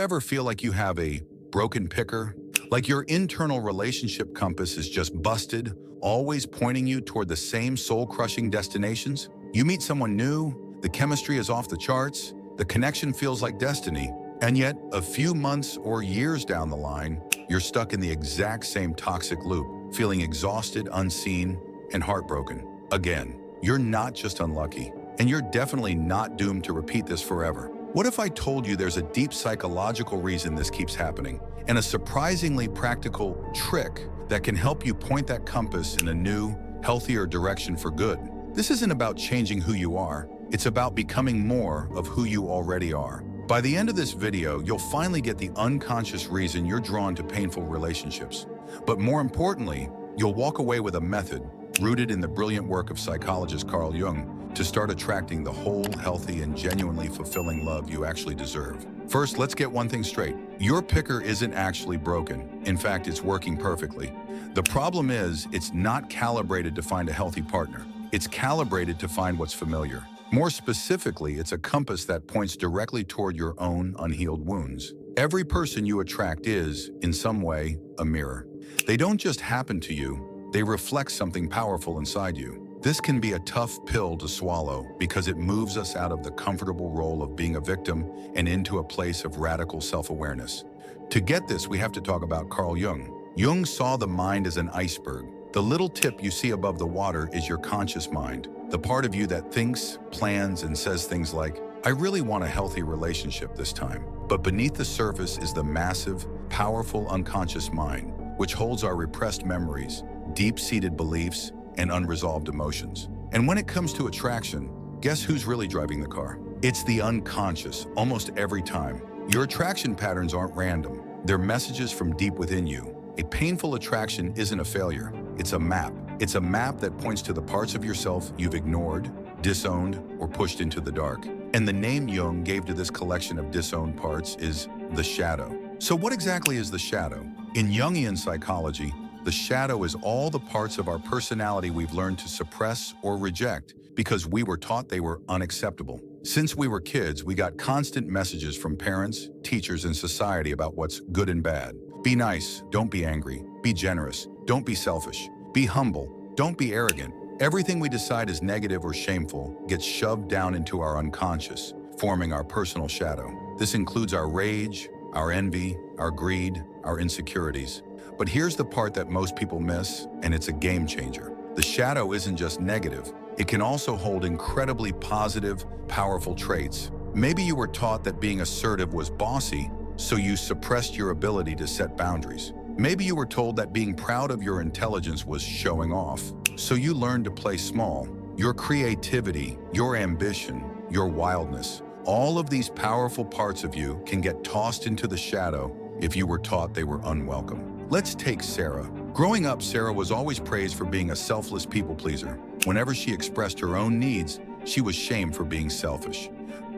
you ever feel like you have a broken picker? Like your internal relationship compass is just busted, always pointing you toward the same soul-crushing destinations? You meet someone new, the chemistry is off the charts, the connection feels like destiny, and yet a few months or years down the line, you're stuck in the exact same toxic loop, feeling exhausted, unseen, and heartbroken. Again, you're not just unlucky, and you're definitely not doomed to repeat this forever. What if I told you there's a deep psychological reason this keeps happening, and a surprisingly practical trick that can help you point that compass in a new, healthier direction for good? This isn't about changing who you are, it's about becoming more of who you already are. By the end of this video, you'll finally get the unconscious reason you're drawn to painful relationships. But more importantly, you'll walk away with a method rooted in the brilliant work of psychologist Carl Jung to start attracting the whole, healthy, and genuinely fulfilling love you actually deserve. First, let's get one thing straight. Your picker isn't actually broken. In fact, it's working perfectly. The problem is, it's not calibrated to find a healthy partner. It's calibrated to find what's familiar. More specifically, it's a compass that points directly toward your own unhealed wounds. Every person you attract is, in some way, a mirror. They don't just happen to you, they reflect something powerful inside you. This can be a tough pill to swallow because it moves us out of the comfortable role of being a victim and into a place of radical self-awareness. To get this, we have to talk about Carl Jung. Jung saw the mind as an iceberg. The little tip you see above the water is your conscious mind, the part of you that thinks, plans, and says things like, I really want a healthy relationship this time. But beneath the surface is the massive, powerful unconscious mind, which holds our repressed memories, deep-seated beliefs, and unresolved emotions. And when it comes to attraction, guess who's really driving the car? It's the unconscious, almost every time. Your attraction patterns aren't random. They're messages from deep within you. A painful attraction isn't a failure. It's a map. It's a map that points to the parts of yourself you've ignored, disowned, or pushed into the dark. And the name Jung gave to this collection of disowned parts is the shadow. So what exactly is the shadow? In Jungian psychology, the shadow is all the parts of our personality we've learned to suppress or reject because we were taught they were unacceptable. Since we were kids, we got constant messages from parents, teachers, and society about what's good and bad. Be nice, don't be angry. Be generous, don't be selfish. Be humble, don't be arrogant. Everything we decide is negative or shameful gets shoved down into our unconscious, forming our personal shadow. This includes our rage, our envy, our greed, our insecurities. But here's the part that most people miss, and it's a game changer. The shadow isn't just negative. It can also hold incredibly positive, powerful traits. Maybe you were taught that being assertive was bossy, so you suppressed your ability to set boundaries. Maybe you were told that being proud of your intelligence was showing off, so you learned to play small. Your creativity, your ambition, your wildness, all of these powerful parts of you can get tossed into the shadow if you were taught they were unwelcome. Let's take Sarah. Growing up, Sarah was always praised for being a selfless people pleaser. Whenever she expressed her own needs, she was shamed for being selfish.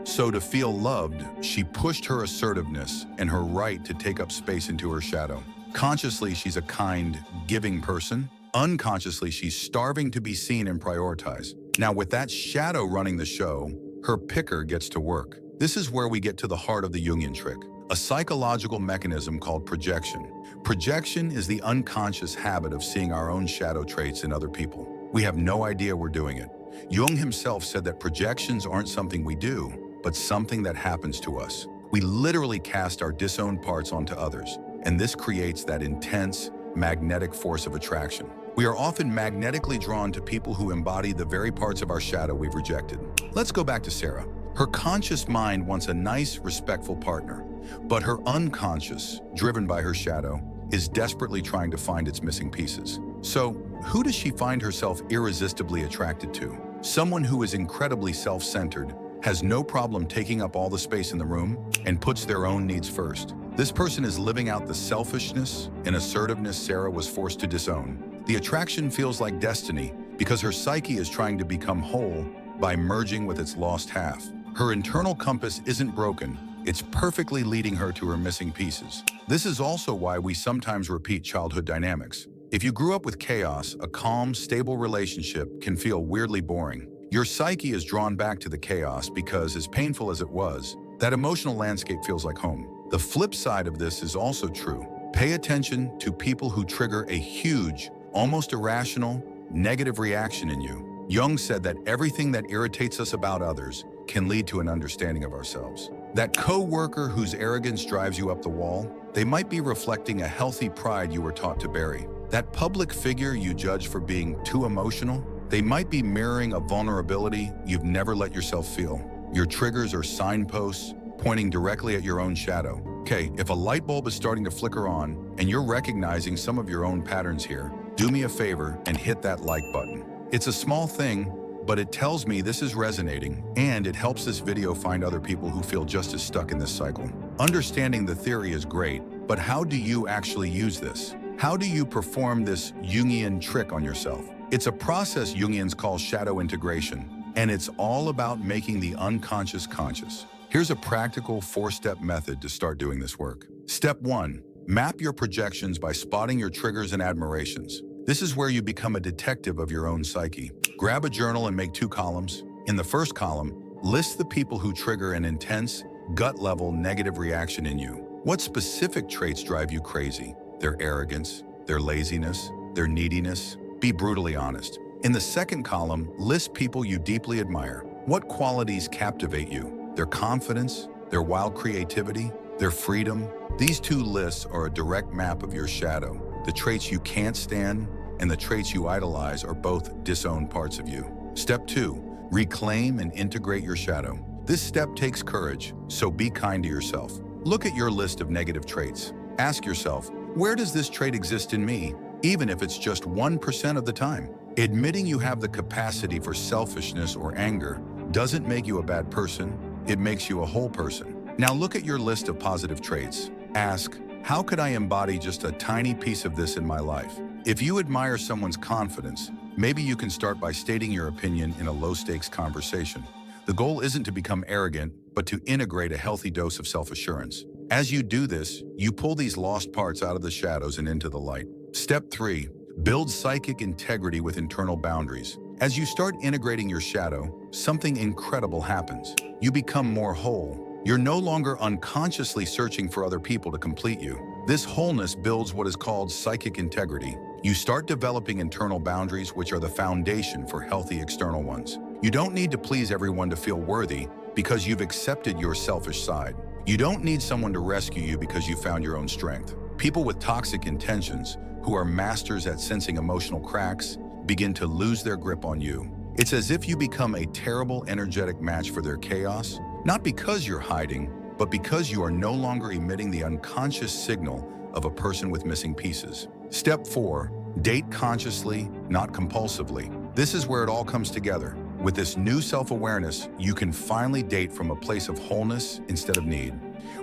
So to feel loved, she pushed her assertiveness and her right to take up space into her shadow. Consciously, she's a kind, giving person. Unconsciously, she's starving to be seen and prioritized. Now, with that shadow running the show, her picker gets to work. This is where we get to the heart of the Jungian trick, a psychological mechanism called projection. Projection is the unconscious habit of seeing our own shadow traits in other people. We have no idea we're doing it. Jung himself said that projections aren't something we do, but something that happens to us. We literally cast our disowned parts onto others, and this creates that intense, magnetic force of attraction. We are often magnetically drawn to people who embody the very parts of our shadow we've rejected. Let's go back to Sarah. Her conscious mind wants a nice, respectful partner, but her unconscious, driven by her shadow, is desperately trying to find its missing pieces. So, who does she find herself irresistibly attracted to? Someone who is incredibly self-centered, has no problem taking up all the space in the room, and puts their own needs first. This person is living out the selfishness and assertiveness Sarah was forced to disown. The attraction feels like destiny because her psyche is trying to become whole by merging with its lost half. Her internal compass isn't broken, it's perfectly leading her to her missing pieces. This is also why we sometimes repeat childhood dynamics. If you grew up with chaos, a calm, stable relationship can feel weirdly boring. Your psyche is drawn back to the chaos because, as painful as it was, that emotional landscape feels like home. The flip side of this is also true. Pay attention to people who trigger a huge, almost irrational, negative reaction in you. Jung said that everything that irritates us about others can lead to an understanding of ourselves. That co-worker whose arrogance drives you up the wall, they might be reflecting a healthy pride you were taught to bury. That public figure you judge for being too emotional, they might be mirroring a vulnerability you've never let yourself feel. Your triggers are signposts pointing directly at your own shadow. Okay, if a light bulb is starting to flicker on and you're recognizing some of your own patterns here, do me a favor and hit that like button. It's a small thing, but it tells me this is resonating, and it helps this video find other people who feel just as stuck in this cycle. Understanding the theory is great, but how do you actually use this? How do you perform this Jungian trick on yourself? It's a process Jungians call shadow integration, and it's all about making the unconscious conscious. Here's a practical 4-step method to start doing this work. Step 1. Map your projections by spotting your triggers and admirations. This is where you become a detective of your own psyche. Grab a journal and make 2 columns. In the first column, list the people who trigger an intense, gut-level negative reaction in you. What specific traits drive you crazy? Their arrogance, their laziness, their neediness? Be brutally honest. In the second column, list people you deeply admire. What qualities captivate you? Their confidence, their wild creativity, their freedom? These 2 lists are a direct map of your shadow. The traits you can't stand and the traits you idolize are both disowned parts of you. Step 2. Reclaim and integrate your shadow. This step takes courage, so be kind to yourself. Look at your list of negative traits. Ask yourself, where does this trait exist in me, even if it's just 1% of the time? Admitting you have the capacity for selfishness or anger doesn't make you a bad person, it makes you a whole person. Now look at your list of positive traits. Ask, how could I embody just a tiny piece of this in my life? If you admire someone's confidence, maybe you can start by stating your opinion in a low-stakes conversation. The goal isn't to become arrogant, but to integrate a healthy dose of self-assurance. As you do this, you pull these lost parts out of the shadows and into the light. Step 3. Build psychic integrity with internal boundaries. As you start integrating your shadow, something incredible happens. You become more whole. You're no longer unconsciously searching for other people to complete you. This wholeness builds what is called psychic integrity. You start developing internal boundaries, which are the foundation for healthy external ones. You don't need to please everyone to feel worthy because you've accepted your selfish side. You don't need someone to rescue you because you found your own strength. People with toxic intentions, who are masters at sensing emotional cracks, begin to lose their grip on you. It's as if you become a terrible energetic match for their chaos, not because you're hiding, but because you are no longer emitting the unconscious signal of a person with missing pieces. Step 4. Date consciously, not compulsively. This is where it all comes together. With this new self-awareness, you can finally date from a place of wholeness instead of need.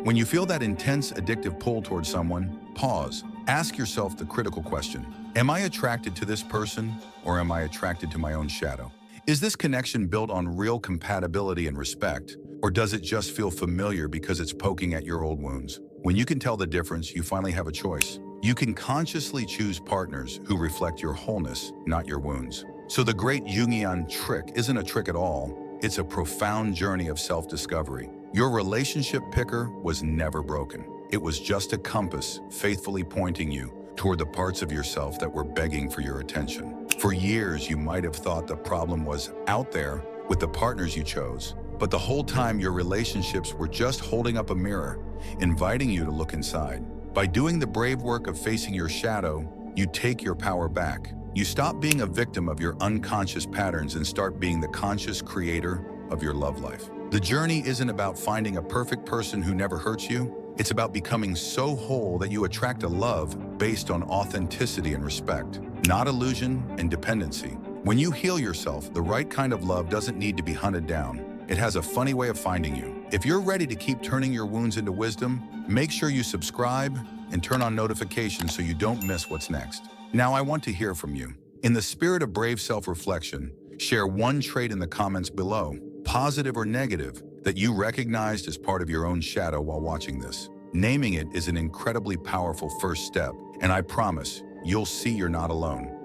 When you feel that intense, addictive pull towards someone, pause. Ask yourself the critical question. Am I attracted to this person, or am I attracted to my own shadow? Is this connection built on real compatibility and respect, or does it just feel familiar because it's poking at your old wounds? When you can tell the difference, you finally have a choice. You can consciously choose partners who reflect your wholeness, not your wounds. So the great Jungian trick isn't a trick at all. It's a profound journey of self-discovery. Your relationship picker was never broken. It was just a compass faithfully pointing you toward the parts of yourself that were begging for your attention. For years, you might have thought the problem was out there with the partners you chose, but the whole time your relationships were just holding up a mirror, inviting you to look inside. By doing the brave work of facing your shadow, you take your power back. You stop being a victim of your unconscious patterns and start being the conscious creator of your love life. The journey isn't about finding a perfect person who never hurts you. It's about becoming so whole that you attract a love based on authenticity and respect, not illusion and dependency. When you heal yourself, the right kind of love doesn't need to be hunted down. It has a funny way of finding you. If you're ready to keep turning your wounds into wisdom, make sure you subscribe and turn on notifications so you don't miss what's next. Now I want to hear from you. In the spirit of brave self-reflection, share one trait in the comments below, positive or negative, that you recognized as part of your own shadow while watching this. Naming it is an incredibly powerful first step, and I promise you'll see you're not alone.